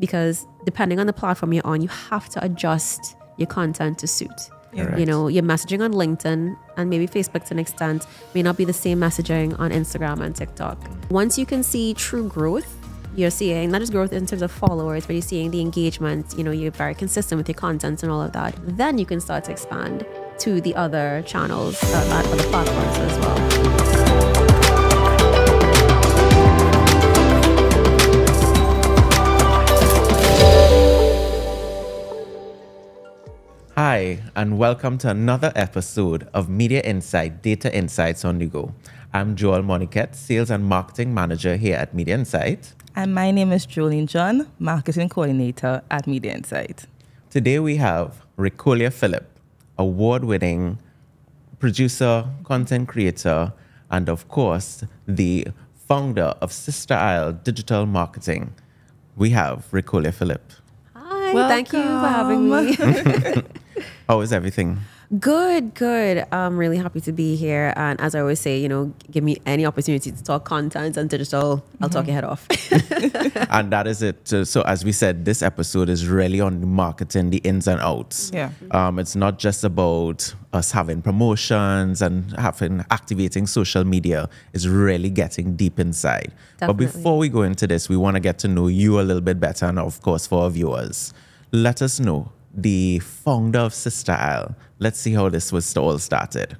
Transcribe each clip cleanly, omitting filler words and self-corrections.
because depending on the platform you're on, you have to adjust your content to suit. Correct. You know, your messaging on LinkedIn and maybe Facebook to an extent may not be the same messaging on Instagram and TikTok. Once you can see true growth, you're seeing not just growth in terms of followers, but you're seeing the engagement, you know, you're very consistent with your content and all of that, then you can start to expand to the other channels, other platforms as well. Hi, and welcome to another episode of Media Insight Data Insights on the Go. I'm Joel Moniquette, Sales and Marketing Manager here at Media Insight. And my name is Jolene John, Marketing Coordinator at Media Insight. Today we have Ricqcolia Phillip, award-winning producer, content creator, and of course, the founder of Sister Isle Digital Marketing. We have Ricqcolia Phillip. Hi, Welcome. thank you for having me. How is everything? Good. I'm really happy to be here. And as I always say, you know, give me any opportunity to talk content and digital, I'll talk your head off. And that is it. So as we said, this episode is really on the marketing, the ins and outs. Yeah. It's not just about us having promotions and activating social media. It's really getting deep inside. Definitely. But before we go into this, we want to get to know you a little bit better. And of course, for our viewers, let us know the founder of Sister Isle. Let's see how this was all started.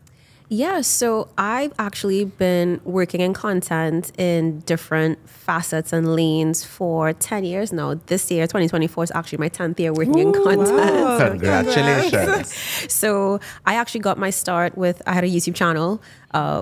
Yeah, so I've actually been working in content in different facets and lanes for 10 years now. This year, 2024, is actually my 10th year working in content. Wow. Congratulations. So I actually got my start I had a YouTube channel,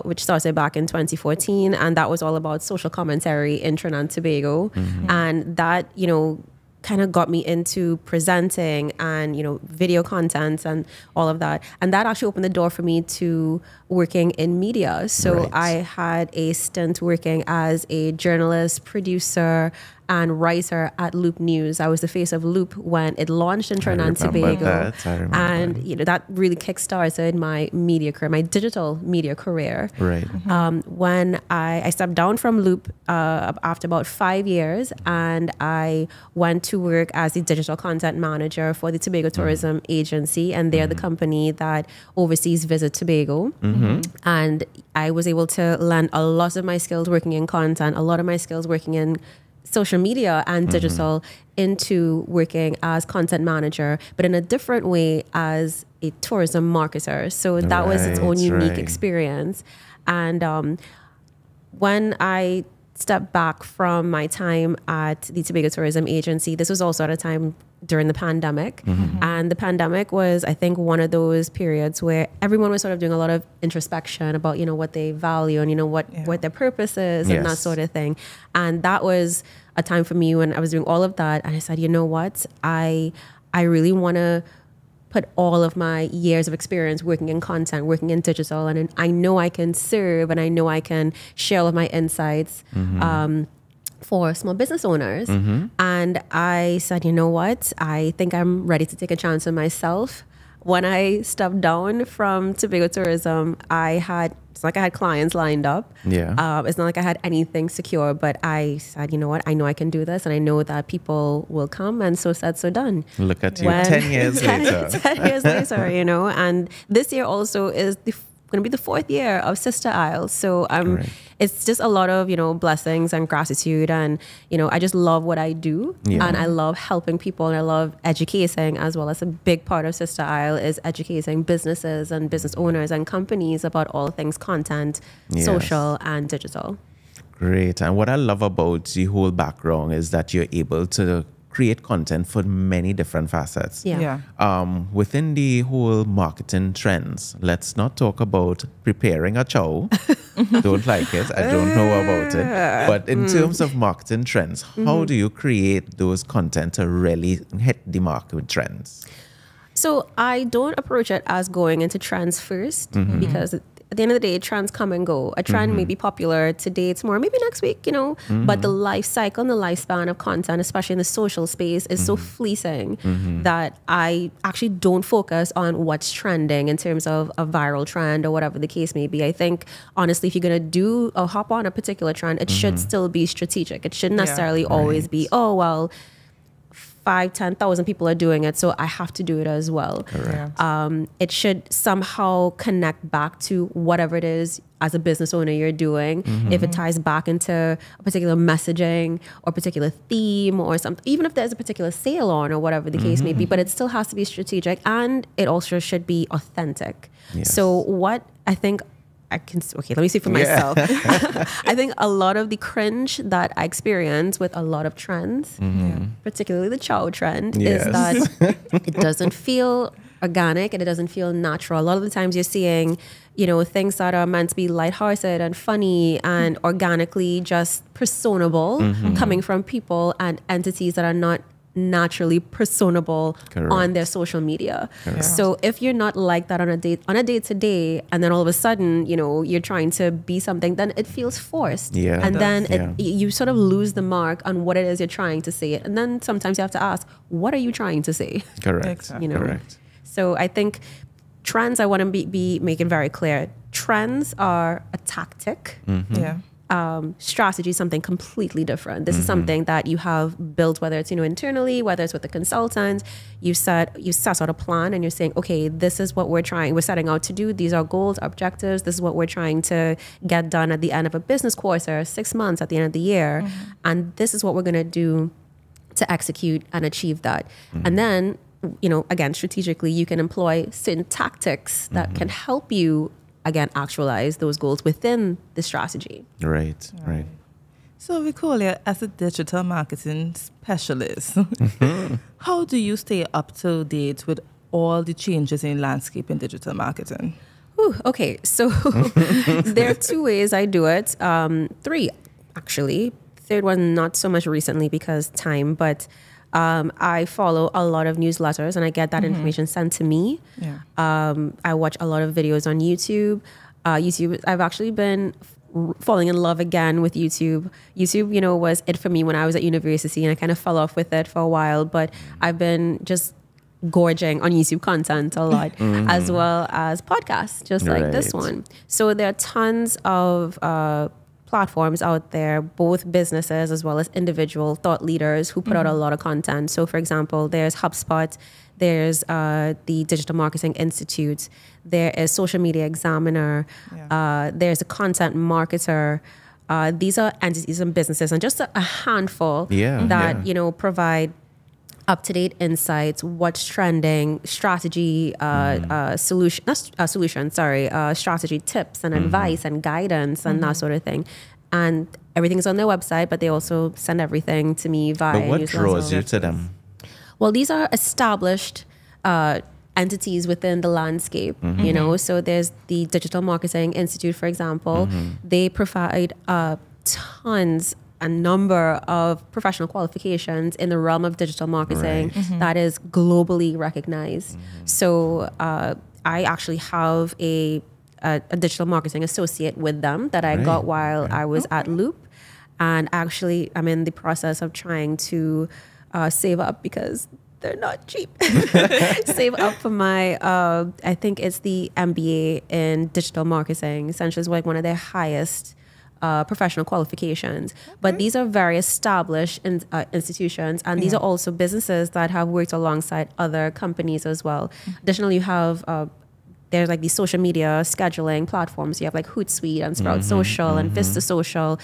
which started back in 2014. And that was all about social commentary in Trinidad and Tobago. Mm-hmm. And that, you know, kind of got me into presenting and, you know, video content and all of that. And that actually opened the door for me to working in media. So Right. I had a stint working as a journalist, producer, and writer at Loop News. I was the face of Loop when it launched in Trinidad and Tobago. I remember. And, you know, that really kickstarted my media career, my digital media career. Right. When I stepped down from Loop after about 5 years, and I went to work as the digital content manager for the Tobago Tourism Agency, and they're the company that oversees Visit Tobago. And I was able to lend a lot of my skills working in content, a lot of my skills working in social media and digital into working as content manager, but in a different way as a tourism marketer. So that was its own unique experience. And when I stepped back from my time at the Tobago Tourism Agency, this was also at a time during the pandemic. And the pandemic was, I think, one of those periods where everyone was sort of doing a lot of introspection about, you know, what they value and, you know, what their purpose is and that sort of thing. And that was a time for me when I was doing all of that. And I said, you know what, I really want to put all of my years of experience working in content, working in digital, and I know I can serve and I know I can share all of my insights for small business owners. And I said, you know what, I think I'm ready to take a chance on myself. When I stepped down from Tobago Tourism, it's like I had clients lined up. Yeah. It's not like I had anything secure, but I said, you know what, I know I can do this and I know that people will come, and so said, so done. Look at you, 10 years later. 10 years later, you know, and this year also is going to be the 4th year of Sister Isle. So it's just a lot of, you know, blessings and gratitude. And, you know, I just love what I do. And I love helping people and I love educating as well. As a big part of Sister Isle is educating businesses and business owners and companies about all things content, social and digital. Great. And what I love about the whole background is that you're able to create content for many different facets. Within the whole marketing trends, let's not talk about preparing a chow. Don't like it. I don't know about it. But in terms of marketing trends, how do you create those content to really hit the market trends? So I don't approach it as going into trends first, because at the end of the day, trends come and go. A trend may be popular today, tomorrow, maybe next week, you know, but the life cycle and the lifespan of content, especially in the social space, is so fleeting that I actually don't focus on what's trending in terms of a viral trend or whatever the case may be. I think, honestly, if you're going to do or hop on a particular trend, it should still be strategic. It shouldn't necessarily always be, oh, well, 5,000-10,000 people are doing it, so I have to do it as well. It should somehow connect back to whatever it is as a business owner you're doing. If it ties back into a particular messaging or particular theme or something, even if there's a particular sale on or whatever the case may be, but it still has to be strategic, and it also should be authentic. So what I think let me see for myself. I think a lot of the cringe that I experience with a lot of trends, particularly the chow trend, is that it doesn't feel organic and it doesn't feel natural. A lot of the times you're seeing, things that are meant to be lighthearted and funny and organically just personable coming from people and entities that are not naturally personable on their social media. So if you're not like that on a day-to-day, and then all of a sudden, you're trying to be something, then it feels forced. And then you sort of lose the mark on what it is you're trying to say. And then sometimes you have to ask, what are you trying to say? Correct. So I think trends, I want to be making very clear. Trends are a tactic. Strategy is something completely different. This is something that you have built, whether it's internally, whether it's with the consultant. You set out a plan, and you're saying, okay, this is what we're setting out to do. These are goals, objectives. This is what we're trying to get done at the end of a business quarter, 6 months at the end of the year, and this is what we're going to do to execute and achieve that. And then, again, strategically, you can employ certain tactics that can help you, again, actualize those goals within the strategy. Right. So, Ricqcolia, as a digital marketing specialist, how do you stay up to date with all the changes in landscape in digital marketing? Okay, so there are 2 ways I do it. 3, actually. Third one, not so much recently because time, but I follow a lot of newsletters and I get that information sent to me. I watch a lot of videos on YouTube. I've actually been falling in love again with YouTube. YouTube, was it for me when I was at university, and I kind of fell off with it for a while, but I've been just gorging on YouTube content a lot, as well as podcasts, just like this one. So there are tons of platforms out there, both businesses as well as individual thought leaders who put out a lot of content. So for example, there's HubSpot, there's the Digital Marketing Institute, there is Social Media Examiner, there's a Content Marketer. These are entities and businesses, and just a handful that provide up-to-date insights, what's trending, strategy, strategy tips and advice and guidance and that sort of thing. And everything's on their website, but they also send everything to me via But what newsletter. draws you to them? Well, these are established entities within the landscape, So there's the Digital Marketing Institute, for example. They provide a number of professional qualifications in the realm of digital marketing that is globally recognized. So I actually have a digital marketing associate with them that I got while I was at Loop. And actually, I'm in the process of trying to save up because they're not cheap. Save up for my, I think it's the MBA in digital marketing. Essentially, it's like one of their highest professional qualifications. But these are very established institutions, and these are also businesses that have worked alongside other companies as well. Additionally, you have there's like these social media scheduling platforms. You have like Hootsuite and Sprout Social and Vista Social.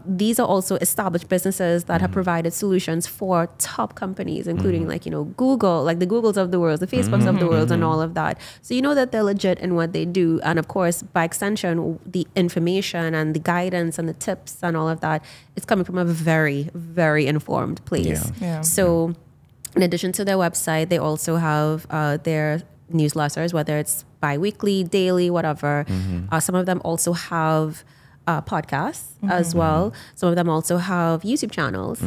These are also established businesses that have provided solutions for top companies, including like, Google, like the Googles of the world, the Facebooks of the world, and all of that. So you know that they're legit in what they do. And of course, by extension, the information and the guidance and the tips and all of that, it's coming from a very, very informed place. So in addition to their website, they also have their newsletters, whether it's bi-weekly, daily, whatever. Some of them also have podcasts as well. Some of them also have YouTube channels.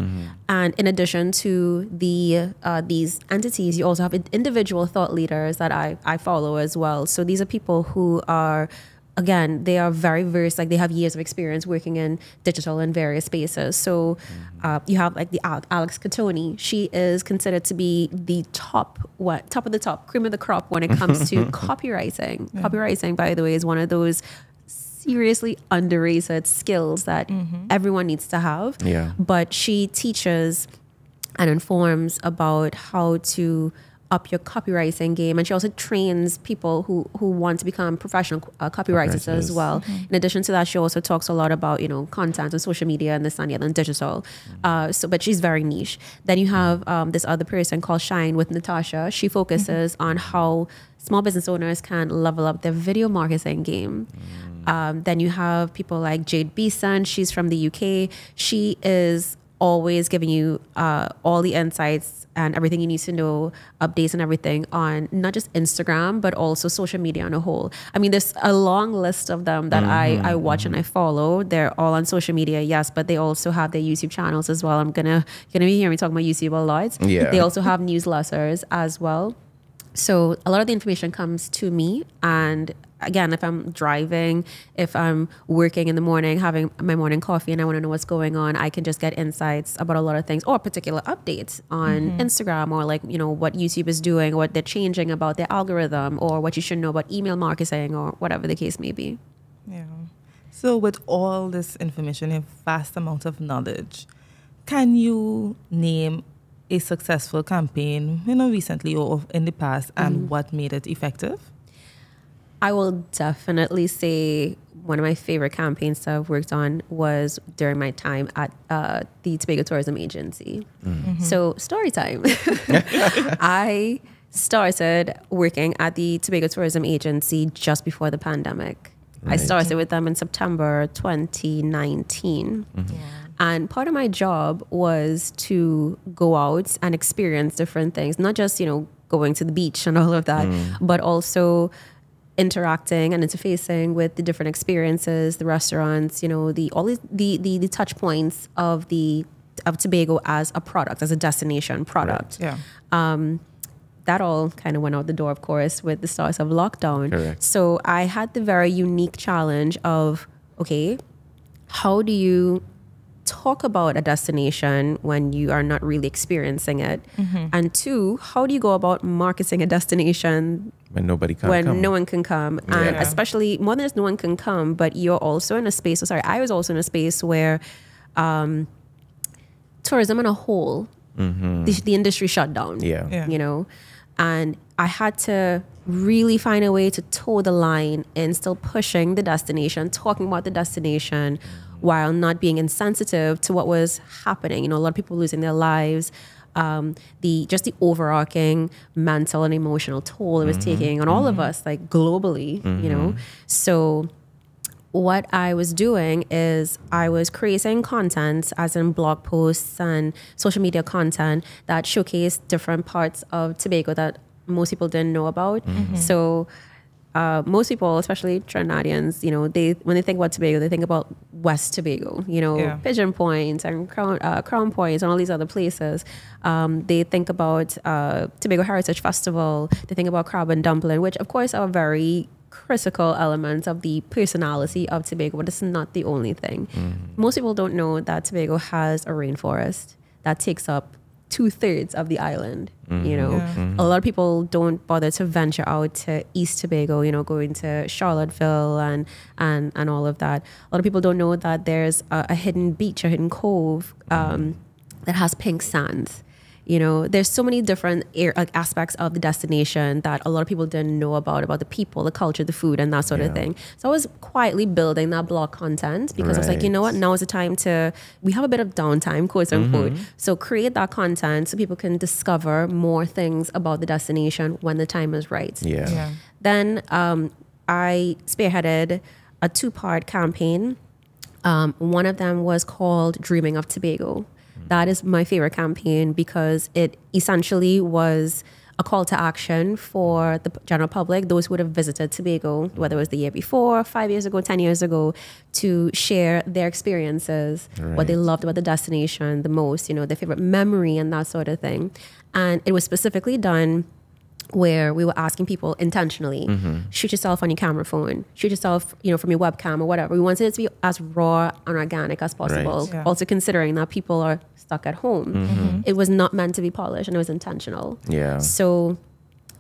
And in addition to these entities, you also have individual thought leaders that I follow as well. So these are people who are, again, they are very versed, like they have years of experience working in digital in various spaces. So you have like the Alex Catoni. She is considered to be the top of the top, cream of the crop when it comes to copywriting. Copywriting, by the way, is one of those seriously underrated skills that everyone needs to have. But she teaches and informs about how to up your copywriting game. And she also trains people who want to become professional copywriters as well. In addition to that, she also talks a lot about, content on social media and this and the other and digital. But she's very niche. Then you have this other person called Shine with Natasha. She focuses on how small business owners can level up their video marketing game. Then you have people like Jade Beeson. She's from the UK. She is always giving you all the insights and everything you need to know, updates and everything on not just Instagram, but also social media on a whole. I mean, there's a long list of them that I watch and I follow. They're all on social media, yes, but they also have their YouTube channels as well. I'm gonna be hearing me talking about YouTube a lot. Yeah. They also have newsletters as well. So a lot of the information comes to me, and again, if I'm driving, if I'm working in the morning, having my morning coffee and I want to know what's going on, I can just get insights about a lot of things or particular updates on Instagram, or what YouTube is doing, what they're changing about their algorithm, or what you should know about email marketing, or whatever the case may be. Yeah. So with all this information and vast amount of knowledge, can you name a successful campaign, recently or in the past, and what made it effective? I will definitely say one of my favorite campaigns that I've worked on was during my time at the Tobago Tourism Agency. So story time. I started working at the Tobago Tourism Agency just before the pandemic. Right. I started with them in September 2019. And part of my job was to go out and experience different things, not just, going to the beach and all of that, but also interacting and interfacing with the different experiences, the restaurants, the touch points of Tobago as a product, as a destination product. Right. Yeah. That all kind of went out the door, of course, with the start of lockdown. Correct. So I had the very unique challenge of, okay, how do you talk about a destination when you are not really experiencing it? And two, how do you go about marketing a destination when nobody can when no one can come? And especially more than just no one can come, but you're also in a space, I was also in a space where tourism on a whole, the industry shut down. And I had to really find a way to toe the line in still pushing the destination, talking about the destination, while not being insensitive to what was happening. A lot of people losing their lives, the overarching mental and emotional toll it was taking on all of us, like globally, So what I was doing is I was creating content, as in blog posts and social media content, that showcased different parts of Tobago that most people didn't know about. So most people, especially Trinidadians, when they think about Tobago, they think about West Tobago, Pigeon Point and Crown Point and all these other places. They think about Tobago Heritage Festival. They think about crab and dumpling, which of course are very critical elements of the personality of Tobago, but it's not the only thing. Most people don't know that Tobago has a rainforest that takes up 2/3 of the island. A lot of people don't bother to venture out to East Tobago, going to Charlottesville and all of that. A lot of people don't know that there's a hidden beach, a hidden cove that has pink sands. There's so many different aspects of the destination that a lot of people didn't know about the people, the culture, the food, and that sort of thing. So I was quietly building that blog content because I was like, you know what, now is the time we have a bit of downtime, quote unquote. So create that content so people can discover more things about the destination when the time is right. Then I spearheaded a 2-part campaign. One of them was called Dreaming of Tobago. That is my favorite campaign because it essentially was a call to action for the general public, those who would have visited Tobago, whether it was the year before, 5 years ago, 10 years ago, to share their experiences, what they loved about the destination the most, their favorite memory and that sort of thing. And it was specifically done where we were asking people intentionally, shoot yourself on your camera phone, shoot yourself, from your webcam or whatever. We wanted it to be as raw and organic as possible. Also considering that people are stuck at home. It was not meant to be polished and it was intentional. So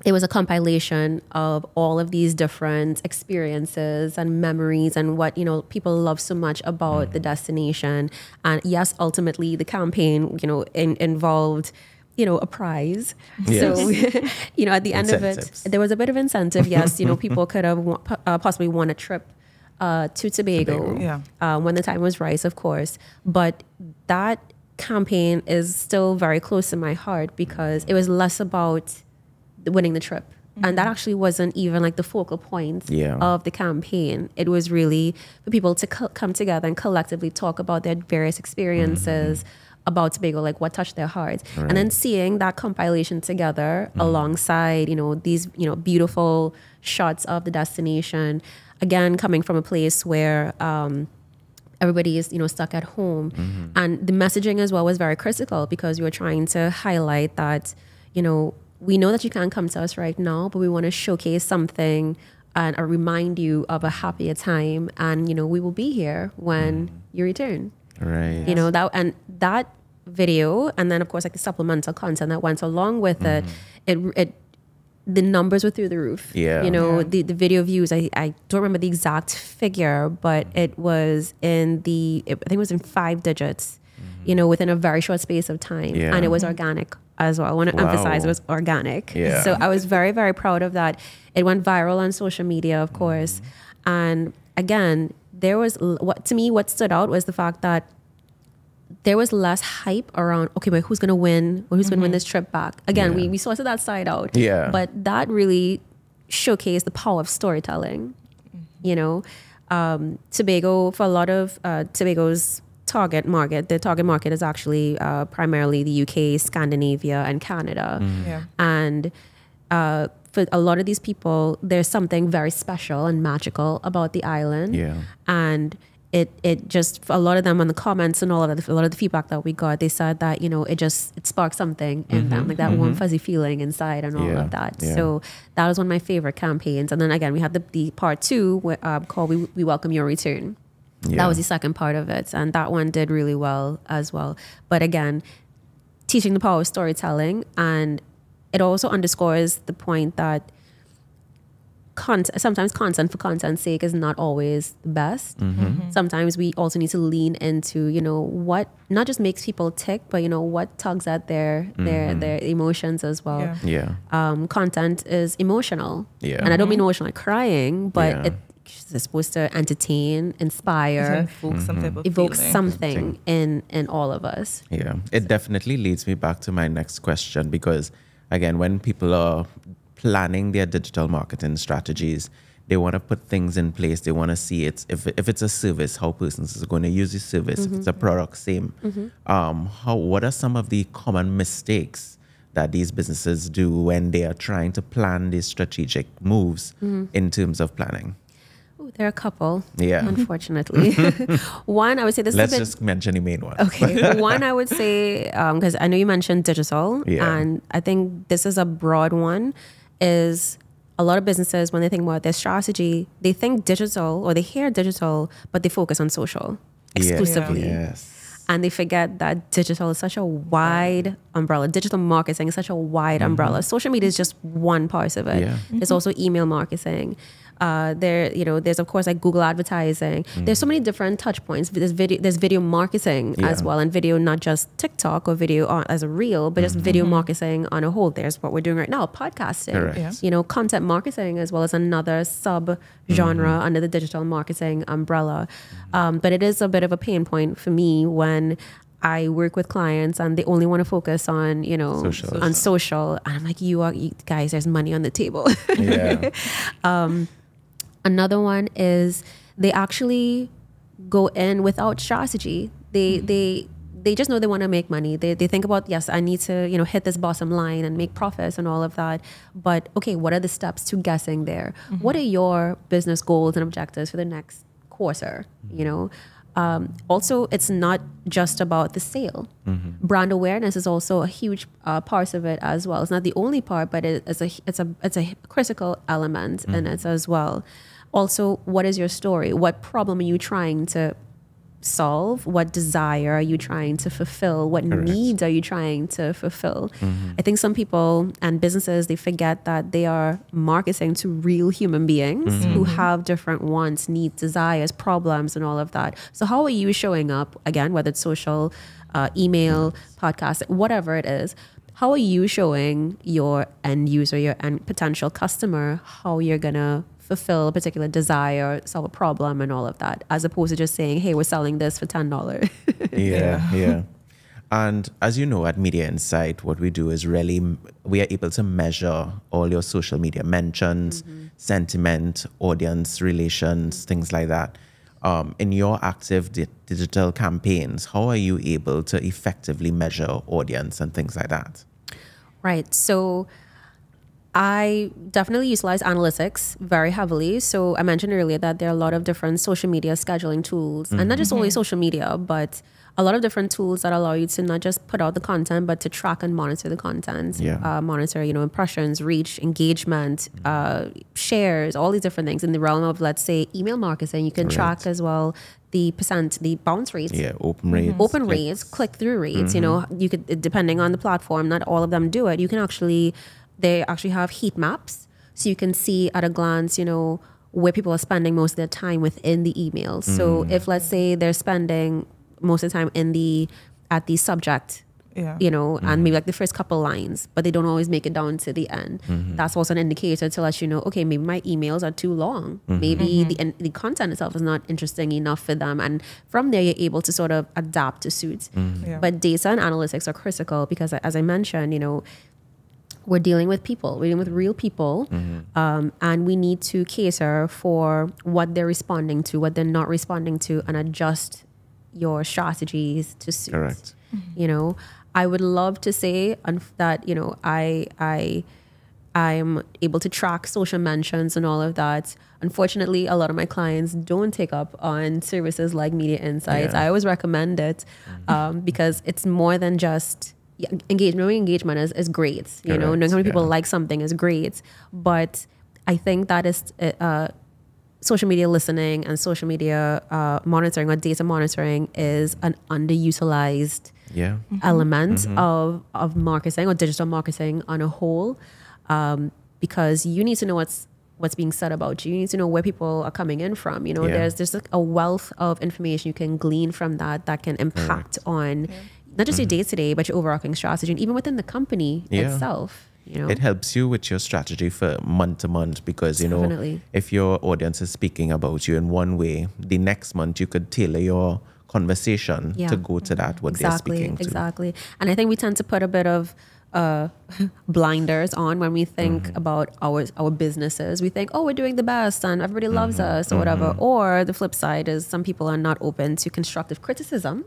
it was a compilation of all of these different experiences and memories and what, people love so much about the destination. And yes, ultimately the campaign, involved, a prize. Yes. So, at the end of it, there was a bit of incentive. Yes, people could have possibly won a trip to Tobago when the time was right, of course. But that campaign is still very close to my heart because it was less about winning the trip. And that actually wasn't even like the focal point of the campaign. It was really for people to come together and collectively talk about their various experiences about Tobago, like what touched their hearts. Right. And then seeing that compilation together alongside, these, beautiful shots of the destination, again, coming from a place where everybody is, stuck at home. And the messaging as well was very critical because we were trying to highlight that, we know that you can't come to us right now, but we want to showcase something and remind you of a happier time. And, we will be here when you return. Right. That video, and then of course like the supplemental content that went along with it, the numbers were through the roof. The video views, I don't remember the exact figure, but it was I think it was in 5 digits, within a very short space of time. And it was organic as well. I want to emphasize it was organic. So I was very, very proud of that. It went viral on social media, of course. And again, there was what stood out was the fact that there was less hype around, okay, but who's going to win? Or who's going to win this trip back? Again, we sorted that side out. But that really showcased the power of storytelling. Tobago, for a lot of Tobago's target market, the target market is actually primarily the UK, Scandinavia, and Canada. And for a lot of these people, there's something very special and magical about the island. And it just, for a lot of them on the comments and all of that, a lot of the feedback that we got, they said that, it sparked something in them, like that warm fuzzy feeling inside and all of that. So that was one of my favorite campaigns. And then again, we had the part 2 called We Welcome Your Return. That was the second part of it. And that one did really well as well. But again, teaching the power of storytelling. And it also underscores the point that sometimes content for content's sake is not always the best. Sometimes we also need to lean into, what not just makes people tick, but, what tugs at their emotions as well. Content is emotional. And I don't mean emotional like crying, but it's supposed to entertain, inspire, evoke something in all of us. It definitely leads me back to my next question because, again, when people are planning their digital marketing strategies, they want to put things in place. They want to see it. If it's a service, how persons are going to use the service. If it's a product, same. What are some of the common mistakes that these businesses do when they are trying to plan these strategic moves in terms of planning? There are a couple, unfortunately. One, I would say this Let's is just mention the main one. Okay. One, I would say, because I know you mentioned digital, and I think this is a broad one, is a lot of businesses, when they think about their strategy, they think digital or they hear digital, but they focus on social exclusively. And they forget that digital is such a wide umbrella. Digital marketing is such a wide umbrella. Social media is just one part of it. There's also email marketing. There's of course like Google advertising. There's so many different touch points. There's video marketing as well, and video not just TikTok or video as a reel, but just video marketing on a whole. There's what we're doing right now, podcasting. Content marketing as well as another sub genre under the digital marketing umbrella. But it is a bit of a pain point for me when I work with clients and they only want to focus on, on social. And I'm like, you guys, there's money on the table. Another one is they actually go in without strategy. They just know they want to make money. They think about, yes, I need to, hit this bottom line and make profits and all of that. But okay, what are the steps to getting there? What are your business goals and objectives for the next quarter? Also, it's not just about the sale. Brand awareness is also a huge part of it as well. It's not the only part, but it's a critical element in it as well. Also, what is your story? What problem are you trying to solve? What desire are you trying to fulfill? What needs are you trying to fulfill? I think some people and businesses, they forget that they are marketing to real human beings who have different wants, needs, desires, problems, and all of that. So how are you showing up, again, whether it's social, email, podcast, whatever it is, how are you showing your end user, your end potential customer, how you're going to fulfill a particular desire, solve a problem, and all of that, as opposed to just saying, hey, we're selling this for $10. Yeah. And as you know, at Media Insight, what we do is we are able to measure all your social media mentions, sentiment, audience relations, things like that. In your active digital campaigns, how are you able to effectively measure audience and things like that? Right. So I definitely utilize analytics very heavily. So I mentioned earlier that there are a lot of different social media scheduling tools, and not just only social media, but a lot of different tools that allow you to not just put out the content, but to track and monitor the content, monitor, impressions, reach, engagement, shares, all these different things. In the realm of, let's say, email marketing, you can track as well the bounce rates. Yeah, open rates. Open rates, click-through rates. You could, depending on the platform, not all of them do it. You can they actually have heat maps. So you can see at a glance, where people are spending most of their time within the emails. So if, let's say, they're spending most of the time at the subject, and maybe like the first couple lines, but they don't always make it down to the end. That's also an indicator to let you know, okay, maybe my emails are too long. Maybe the content itself is not interesting enough for them. And from there, you're able to sort of adapt to suit. But data and analytics are critical because, as I mentioned, we're dealing with people, we're dealing with real people, and we need to cater for what they're responding to, what they're not responding to, and adjust your strategies to suit. Correct. I would love to say that I'm able to track social mentions and all of that. Unfortunately, a lot of my clients don't take up on services like Media Insights. I always recommend it because it's more than just engagement is great. Knowing how many people like something is great, but I think that is social media listening and social media monitoring or data monitoring is an underutilized element of marketing or digital marketing on a whole, because you need to know what's being said about you. You need to know where people are coming in from. There's like a wealth of information you can glean from that can impact on not just your day-to-day, but your overarching strategy, and even within the company itself. It helps you with your strategy for month to month because, if your audience is speaking about you in one way, the next month you could tailor your conversation to go to that, what they're speaking to. Exactly. And I think we tend to put a bit of blinders on when we think about our businesses. We think, oh, we're doing the best and everybody loves us or whatever. Or the flip side is some people are not open to constructive criticism.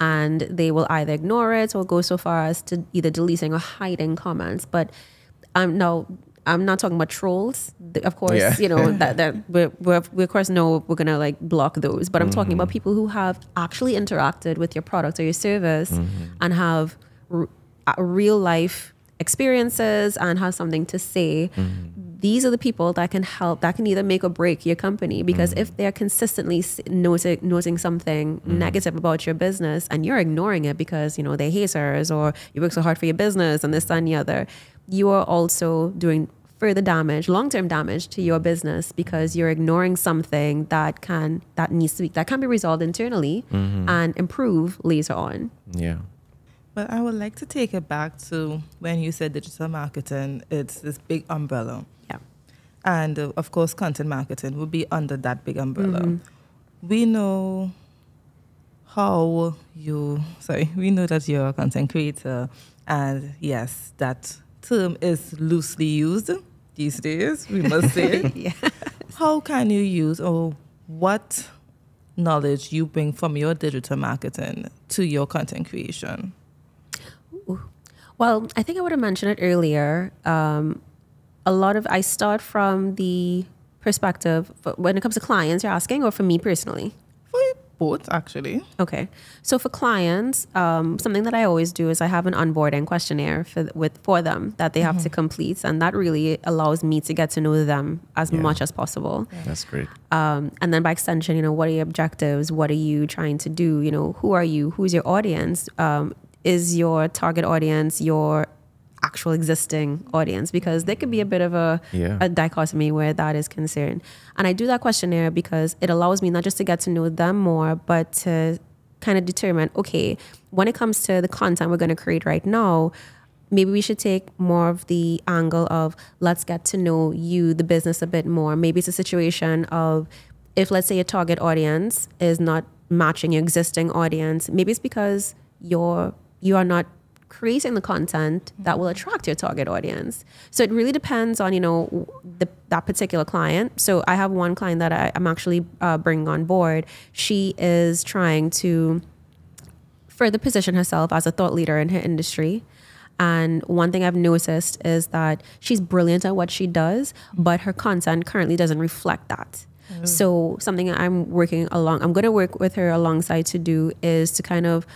And they will either ignore it or go so far as to either deleting or hiding comments. But I'm not talking about trolls. Of course, that we of course know we're gonna like block those. But I'm talking about people who have actually interacted with your product or your service and have real life experiences and have something to say. These are the people that can help, that can either make or break your company, because if they're consistently noting something negative about your business and you're ignoring it because they're haters or you work so hard for your business and this and the other, you are also doing further damage, long-term damage to your business, because you're ignoring something that can be resolved internally and improve later on. But I would like to take it back to when you said digital marketing, it's this big umbrella. And of course, content marketing would be under that big umbrella. We know that you're a content creator. And yes, that term is loosely used these days, we must say. How can you use, or what knowledge you bring from your digital marketing to your content creation? Well, I think I would have mentioned it earlier. I start from the perspective, when it comes to clients, you're asking, or for me personally? For both, actually. Okay. So for clients, something that I always do is I have an onboarding questionnaire for them that they have to complete. And that really allows me to get to know them as much as possible. Yeah. That's great. And then by extension, what are your objectives? What are you trying to do? Who are you? Who's your audience? Is your target audience your actual existing audience? Because there could be a bit of a dichotomy where that is concerned. And I do that questionnaire because it allows me not just to get to know them more, but to kind of determine, okay, when it comes to the content we're going to create right now, maybe we should take more of the angle of let's get to know you, the business, a bit more. Maybe it's a situation of if, let's say, your target audience is not matching your existing audience, maybe it's because you are not creating the content that will attract your target audience. So it really depends on, that particular client. So I have one client that I'm actually bringing on board. She is trying to further position herself as a thought leader in her industry. And one thing I've noticed is that she's brilliant at what she does, but her content currently doesn't reflect that. So something I'm going to work with her alongside to do is to kind of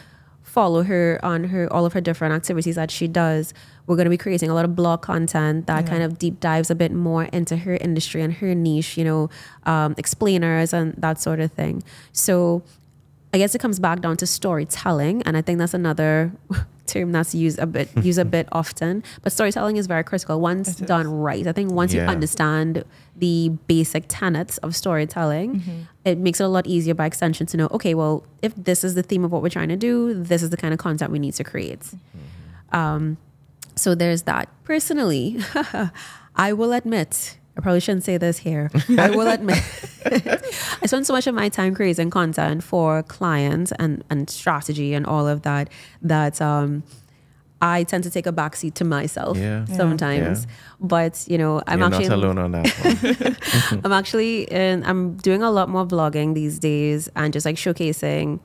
follow her on all of her different activities that she does. We're going to be creating a lot of blog content that kind of deep dives a bit more into her industry and her niche, explainers and that sort of thing. So I guess it comes back down to storytelling. And I think that's another term that's used a bit often, but storytelling is very critical once done right. I think once you understand the basic tenets of storytelling, it makes it a lot easier by extension to know, okay, well, if this is the theme of what we're trying to do, this is the kind of content we need to create. So there's that. Personally, I will admit, I probably shouldn't say this here. I will admit, I spend so much of my time creating content for clients and strategy and all of that, I tend to take a backseat to myself sometimes. But, I'm You're not alone on that one. I'm doing a lot more vlogging these days and just like showcasing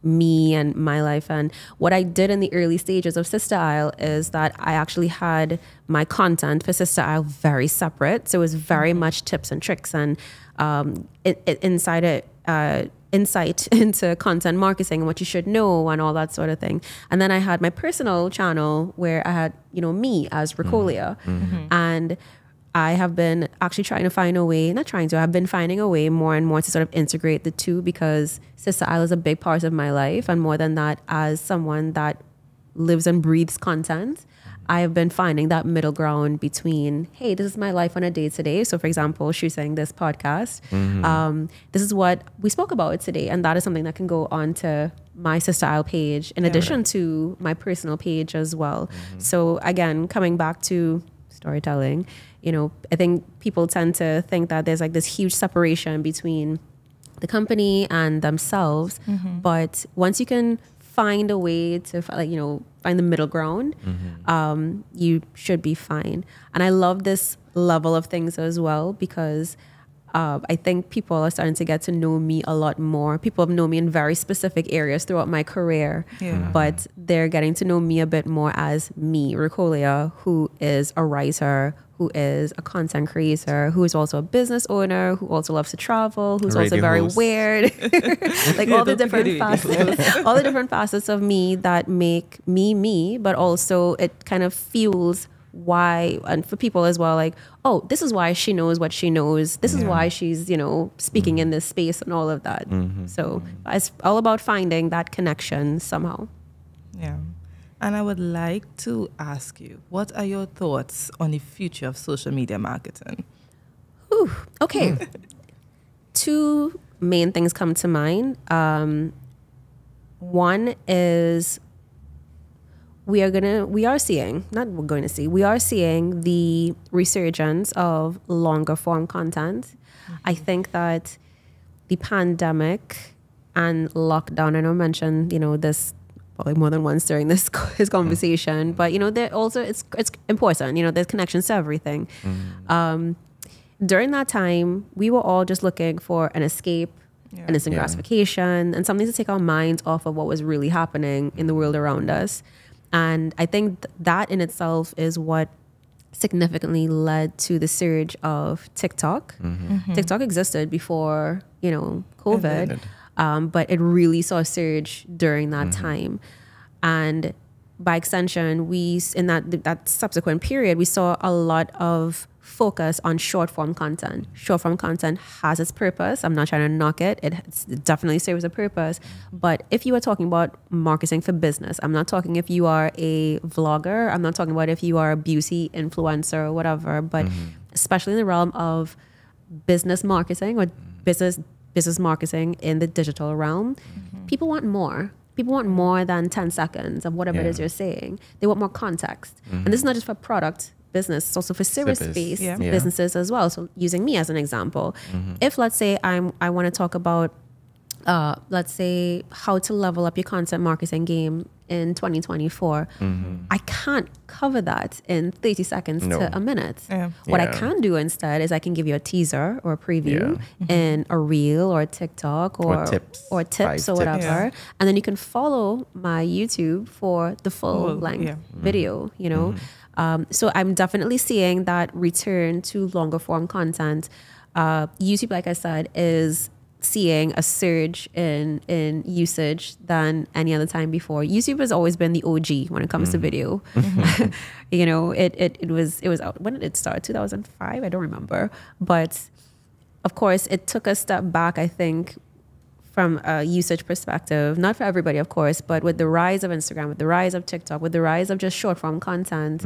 me and my life. And what I did in the early stages of Sister Isle is that I actually had my content for Sister Isle very separate. So it was very much tips and tricks and insight into content marketing and what you should know and all that sort of thing. And then I had my personal channel where I had, me as Ricqcolia. And I have been actually I've been finding a way more and more to sort of integrate the two, because Sister Isle is a big part of my life. And more than that, as someone that lives and breathes content, I have been finding that middle ground between, hey, this is my life on a day to day. So for example, shooting this podcast, this is what we spoke about today. And that is something that can go on to my Sister Isle page in addition to my personal page as well. So again, coming back to storytelling, I think people tend to think that there's like this huge separation between the company and themselves. But once you can find a way to find the middle ground, you should be fine. And I love this level of things as well, because I think people are starting to get to know me a lot more. People have known me in very specific areas throughout my career, but they're getting to know me a bit more as me, Ricqcolia, who is a writer, who is a content creator, who is also a business owner, who also loves to travel, who's also very weird. Like all the different facets of me that make me, but also it kind of fuels why, and for people as well, like, oh, this is why she knows what she knows. This is why she's, speaking in this space and all of that. So it's all about finding that connection somehow. Yeah. And I would like to ask you, what are your thoughts on the future of social media marketing? Okay. Two main things come to mind. One is we are seeing the resurgence of longer form content. I think that the pandemic and lockdown, I know I mentioned, this probably more than once during his conversation, but there also it's important, there's connections to everything. During that time, we were all just looking for an escape, an instant gratification, and something to take our minds off of what was really happening in the world around us. And I think that in itself is what significantly led to the surge of TikTok. TikTok existed before, COVID. but it really saw a surge during that time. And by extension, in that subsequent period, we saw a lot of focus on short form content. Short form content has its purpose. I'm not trying to knock it. It definitely serves a purpose. But if you are talking about marketing for business, I'm not talking if you are a vlogger. I'm not talking about if you are a beauty influencer or whatever. But especially in the realm of business marketing or business marketing in the digital realm, people want more. People want more than 10 seconds of whatever it is you're saying. They want more context. And this is not just for product business, it's also for service-based businesses as well. So using me as an example, if let's say I want to talk about, let's say how to level up your content marketing game in 2024, I can't cover that in 30 seconds to a minute. What I can do instead is I can give you a teaser or a preview in a reel or a TikTok or tips or whatever. And then you can follow my YouTube for the full length video, you know? So I'm definitely seeing that return to longer form content. YouTube, like I said, is seeing a surge in usage than any other time before. YouTube has always been the OG when it comes to video. You know, it was out. When did it start? 2005? I don't remember. But of course, it took a step back, I think, from a usage perspective, not for everybody, of course, but with the rise of Instagram, with the rise of TikTok, with the rise of just short form content,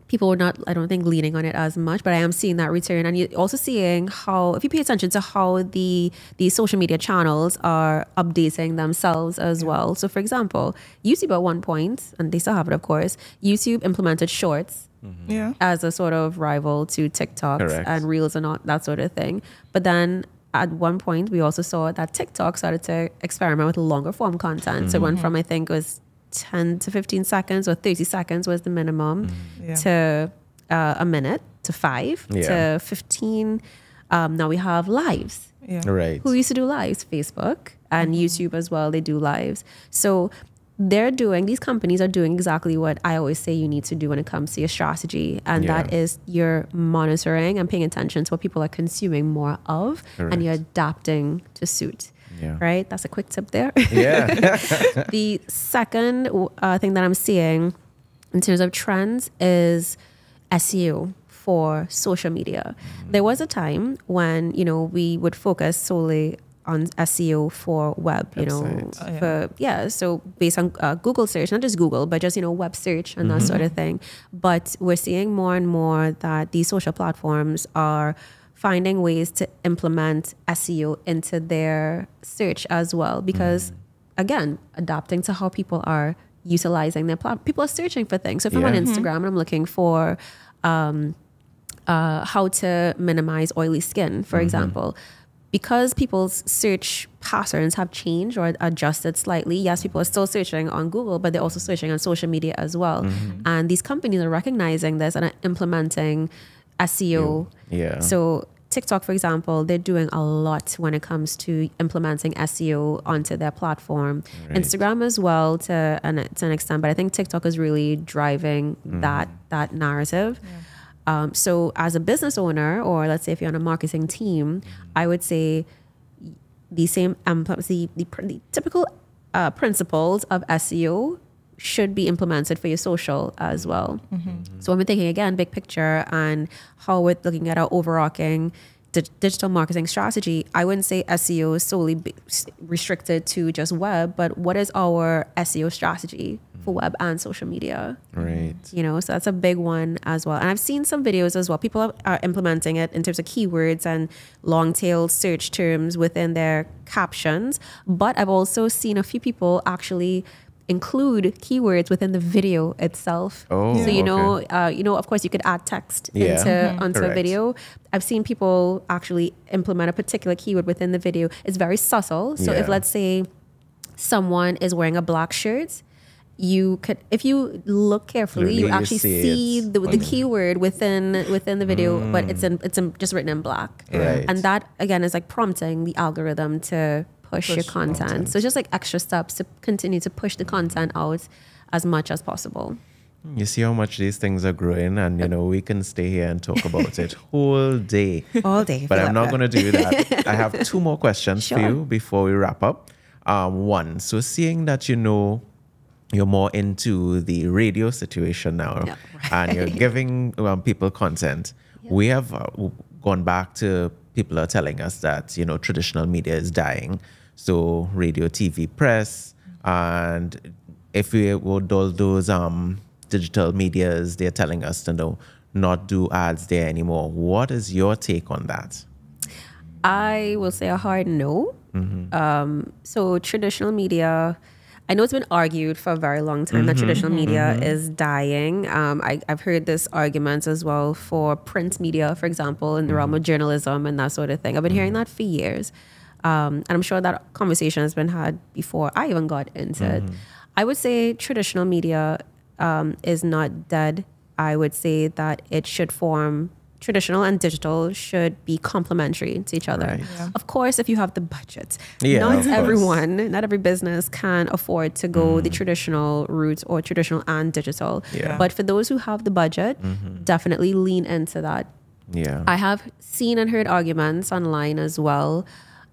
people were not, I don't think, leaning on it as much, but I am seeing that return. And you're also seeing how, if you pay attention to how the social media channels are updating themselves as well. So for example, YouTube at one point, and they still have it, of course, YouTube implemented Shorts as a sort of rival to TikToks and Reels and all that sort of thing. But then at one point, we also saw that TikTok started to experiment with longer form content. So it went from, I think it was 10 to 15 seconds or 30 seconds was the minimum to a minute to 5 to 15. Now we have lives. Who used to do lives? Facebook and YouTube as well. They do lives. So these companies are doing exactly what I always say you need to do when it comes to your strategy. And that is you're monitoring and paying attention to what people are consuming more of and you're adapting to suit. Right? That's a quick tip there. The second thing that I'm seeing in terms of trends is SEO for social media. There was a time when, you know, we would focus solely on SEO for web, you know, so based on Google search, not just Google, but just, you know, web search and that sort of thing. But we're seeing more and more that these social platforms are finding ways to implement SEO into their search as well. Because again, adapting to how people are utilizing their platform. People are searching for things. So if I'm on Instagram and I'm looking for how to minimize oily skin, for example, because people's search patterns have changed or adjusted slightly, yes, people are still searching on Google, but they're also searching on social media as well. And these companies are recognizing this and are implementing SEO. So TikTok, for example, they're doing a lot when it comes to implementing SEO onto their platform. Instagram as well to an extent, but I think TikTok is really driving that narrative. So as a business owner, or let's say if you're on a marketing team, I would say the typical principles of SEO should be implemented for your social as well. So when we're thinking again, big picture and how we're looking at our overarching digital marketing strategy, I wouldn't say SEO is solely restricted to just web, but what is our SEO strategy for web and social media? You know, so that's a big one as well. And I've seen some videos as well. People are implementing it in terms of keywords and long tail search terms within their captions. But I've also seen a few people actually include keywords within the video itself. So you know, of course, you could add text onto a video. I've seen people actually implement a particular keyword within the video. It's very subtle. So if let's say someone is wearing a black shirt, you could, if you look carefully, you actually see the keyword within the video, but it's just written in black. And that again is like prompting the algorithm to push your content. So it's just like extra steps to continue to push the content out as much as possible. You see how much these things are growing, and we can stay here and talk about it whole day. All day. But I'm not going to do that. I have 2 more questions for you before we wrap up. One, so seeing that you're more into the radio situation now, and you're giving people content. We have gone back to people are telling us that traditional media is dying. So radio, TV, press, and if we would all those digital medias, they're telling us to not do ads there anymore. What is your take on that? I will say a hard no. So traditional media, I know it's been argued for a very long time that traditional media is dying. I've heard this argument as well for print media, for example, in the realm of journalism and that sort of thing. I've been hearing that for years. And I'm sure that conversation has been had before I even got into it. I would say traditional media is not dead. I would say that it should form, traditional and digital should be complementary to each other. Right. Yeah. Of course, if you have the budget. Not every business can afford to go the traditional route or traditional and digital. Yeah. But for those who have the budget, definitely lean into that. Yeah. I have seen and heard arguments online as well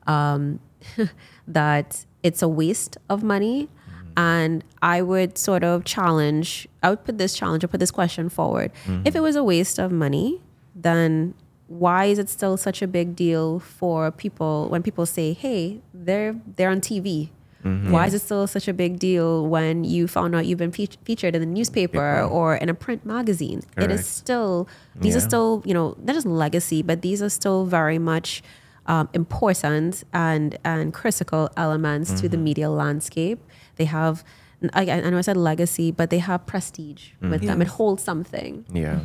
that it's a waste of money. And I would sort of put this question forward. If it was a waste of money, then why is it still such a big deal for people when people say, hey, they're on TV? Why is it still such a big deal when you found out you've been featured in the newspaper or in a print magazine? Correct. It is still, these are still, not just legacy, but these are still very much important and critical elements to the media landscape. They have, I know I said legacy, but they have prestige with them. It holds something. Yeah.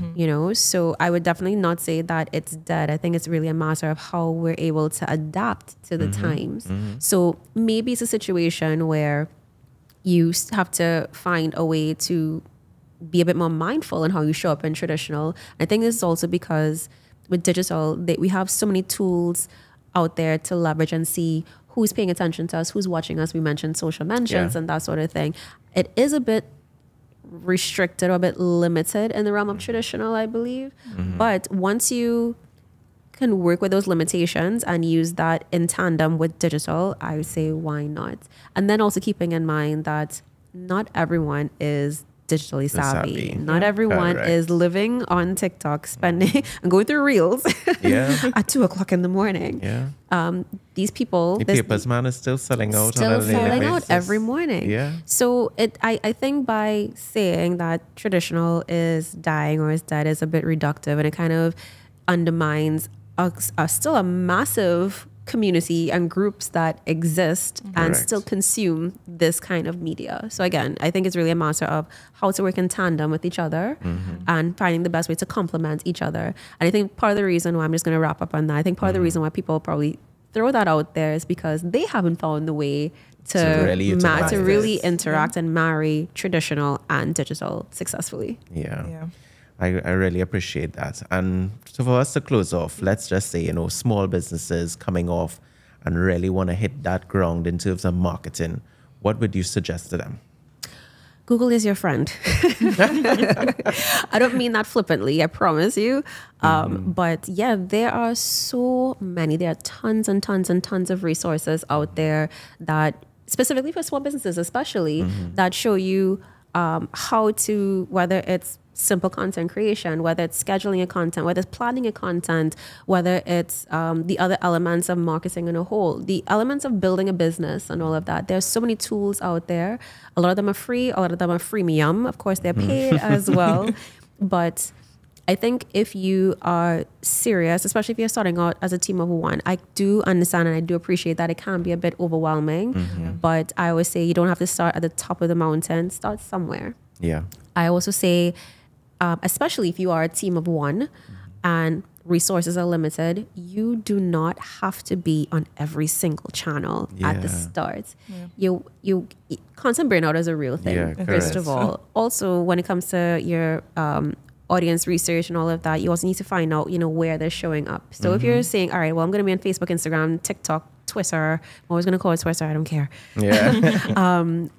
So I would definitely not say that it's dead. I think it's really a matter of how we're able to adapt to the times. So maybe it's a situation where you have to find a way to be a bit more mindful in how you show up in traditional. I think this is also because with digital, we have so many tools out there to leverage and see who's paying attention to us, who's watching us. We mentioned social mentions and that sort of thing. It is a bit restricted or a bit limited in the realm of traditional, I believe. But once you can work with those limitations and use that in tandem with digital, I would say, why not? And then also keeping in mind that not everyone is digitally savvy. Not everyone is living on TikTok, spending and going through reels at 2:00 in the morning. These people, the papers man is still selling out every morning. So I think by saying that traditional is dying or is dead is a bit reductive, and it kind of undermines still a massive community and groups that exist and still consume this kind of media. So again, I think it's really a matter of how to work in tandem with each other and finding the best way to complement each other. And I think part of the reason why, I'm just going to wrap up on that, I think part of the reason why people probably throw that out there is because they haven't found the way to really interact and marry traditional and digital successfully. I really appreciate that. And so for us to close off, let's just say, small businesses coming off and really want to hit that ground in terms of marketing, what would you suggest to them? Google is your friend. I don't mean that flippantly, I promise you. But yeah, there are so many, there are tons and tons and tons of resources out there that specifically for small businesses, especially that show you how to, whether it's simple content creation, whether it's scheduling a content, whether it's planning a content, whether it's the other elements of marketing in a whole, the elements of building a business and all of that. There's so many tools out there. A lot of them are free. A lot of them are freemium. Of course, they're paid as well. But I think if you are serious, especially if you're starting out as a team of one, I do understand and I do appreciate that it can be a bit overwhelming. But I always say you don't have to start at the top of the mountain. Start somewhere. I also say, especially if you are a team of one and resources are limited, you do not have to be on every single channel at the start. You content burnout is a real thing, first of all. Also, when it comes to your audience research and all of that, you also need to find out, where they're showing up. So if you're saying, all right, well, I'm going to be on Facebook, Instagram, TikTok Twitter. I'm always going to call it Twitter. I don't care. Yeah. LinkedIn,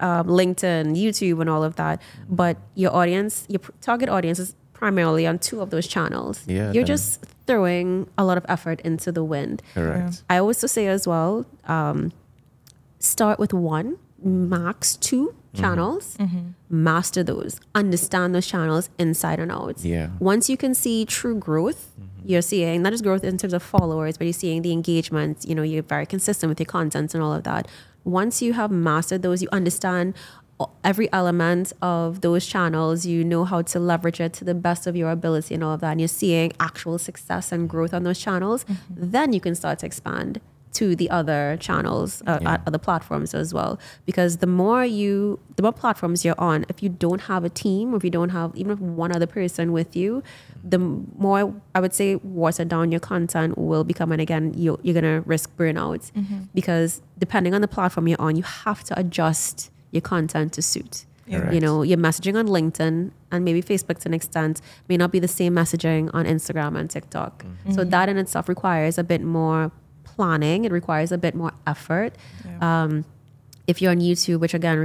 YouTube, and all of that. But your audience, your target audience is primarily on 2 of those channels. Yeah, You're just throwing a lot of effort into the wind. Correct. I always say as well, start with 1, max 2 channels, master those, understand those channels inside and out. Yeah. Once you can see true growth, you're seeing not just growth in terms of followers, but you're seeing the engagement, you're very consistent with your content and all of that. Once you have mastered those, you understand every element of those channels, you know how to leverage it to the best of your ability and all of that, and you're seeing actual success and growth on those channels, then you can start to expand to the other channels, other platforms as well. Because the more platforms you're on, if you don't have a team, or if you don't have even if one other person with you, the more, I would say, watered down your content will become. And again, you're going to risk burnout because depending on the platform you're on, you have to adjust your content to suit. Correct. Your messaging on LinkedIn and maybe Facebook to an extent may not be the same messaging on Instagram and TikTok. So that in itself requires a bit more planning. It requires a bit more effort. If you're on YouTube, which again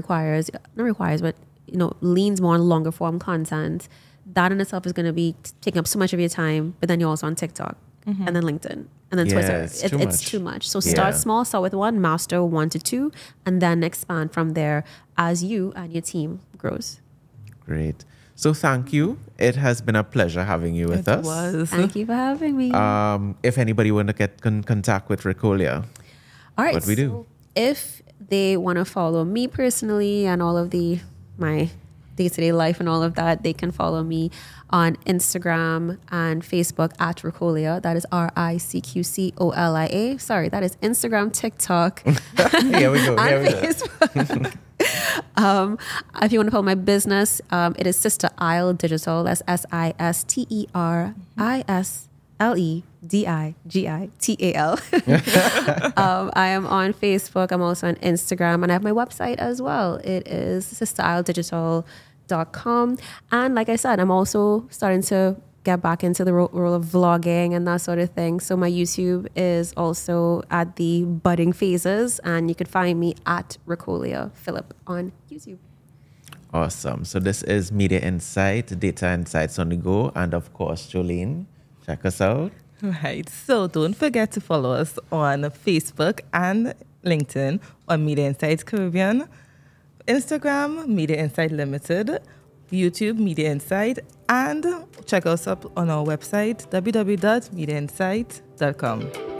leans more on longer form content, that in itself is going to be taking up so much of your time. But then you're also on TikTok and then LinkedIn and then Twitter. It's too much. So start small, start with 1, master 1 to 2, and then expand from there as you and your team grows. Great. So thank you. It has been a pleasure having you with us. Thank you for having me. If anybody want to get contact with Ricqcolia, all right, what we do? So if they want to follow me personally and all of my day-to-day life and all of that, they can follow me on Instagram and Facebook at Ricqcolia. That is RICQCOLIA. Sorry, that is Instagram, TikTok, Here we go. and Facebook. If you want to follow my business, it is Sister Isle Digital. That's SISTERISLEDIGITAL. I am on Facebook. I'm also on Instagram, and I have my website as well. It is sisterisledigital.com. And like I said, I'm also starting to get back into the role of vlogging and that sort of thing. So my YouTube is also at the budding phases, and you could find me at Ricqcolia Phillip on YouTube. Awesome. So this is Media Insight, Data Insights on the Go. And of course, Jolene, check us out. Right. So don't forget to follow us on Facebook and LinkedIn on Media Insights Caribbean, Instagram, Media Insight Limited, YouTube, Media Insight, and check us up on our website, www.mediainsight.com.